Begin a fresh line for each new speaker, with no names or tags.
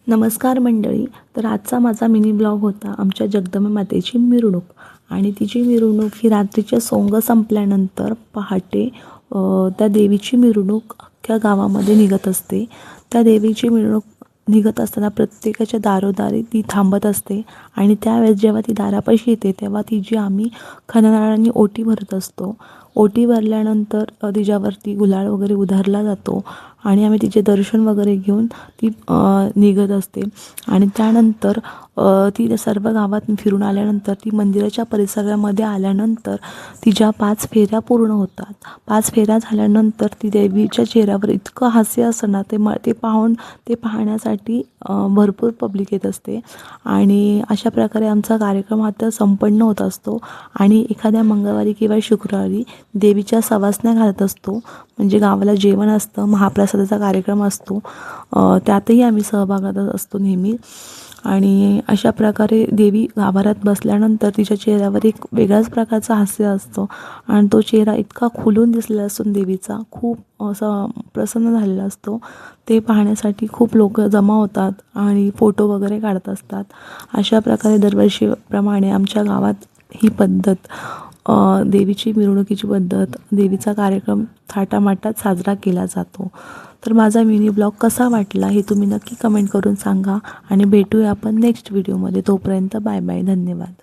नमस्कार मंडळी. तर आजचा माझा मिनी ब्लॉग होता आमच्या जगदंबा मातेची मिरवणूक. आणि तिची मिरवणूक ही रात्रीचे सोंग संपल्यानंतर पहाटे त्या देवीची मिरवणूक अख्ख्या गावामध्ये निघत असते. त्या देवीची मिरवणूक निघत असताना प्रत्येकाच्या दारोदारी ती थांबत असते. आणि त्यावेळेस जेव्हा ती दारापाशी येते तेव्हा तिची आम्ही खणनारळांनी ओटी भरत असतो. ओटी भरल्यानंतर तिच्यावरती गुलाल वगैरे उधळला जातो आणि आम्ही तिचे दर्शन वगैरे घेऊन ती निघत असते. आणि त्यानंतर ती सर्व गावात फिरून आल्यानंतर ती मंदिराच्या परिसरामध्ये आल्यानंतर तिच्या 5 फेऱ्या पूर्ण होतात. 5 फेऱ्या झाल्यानंतर ती देवीच्या चेहऱ्यावर इतकं हास्य असतं ना, ते पाहण्यासाठी भरपूर पब्लिक येत असते. आणि अशा प्रकारे आमचा कार्यक्रम आता संपन्न होत असतो. आणि एखाद्या मंगळवारी किंवा शुक्रवारी देवीच्या सवासण्या घालत असतो, म्हणजे गावाला जेवण असतं, महाप्रसादाचा कार्यक्रम असतो, त्यातही आम्ही सहभागात असतो नेहमी. आणि अशा प्रकारे देवी गाभाऱ्यात बसल्यानंतर तिच्या चेहऱ्यावर एक वेगळ्याच प्रकारचं हास्य असतं. आणि तो चेहरा इतका खुलून दिसलेला असतो देवीचा, खूप असा प्रसन्न झालेला असतो. ते पाहण्यासाठी खूप लोक जमा होतात आणि फोटो वगैरे काढत असतात. अशा प्रकारे दरवर्षीप्रमाणे आमच्या गावात ही पद्धत, देवीची मिरवणुकीची पद्धत, देवीचा कार्यक्रम थाटामाटात साजरा केला जातो. तर माझा मिनी ब्लॉग कसा वाटला हे तुम्ही नक्की कमेंट करून सांगा. आणि भेटूया आपण नेक्स्ट व्हिडिओमध्ये. तोपर्यंत बाय बाय. धन्यवाद.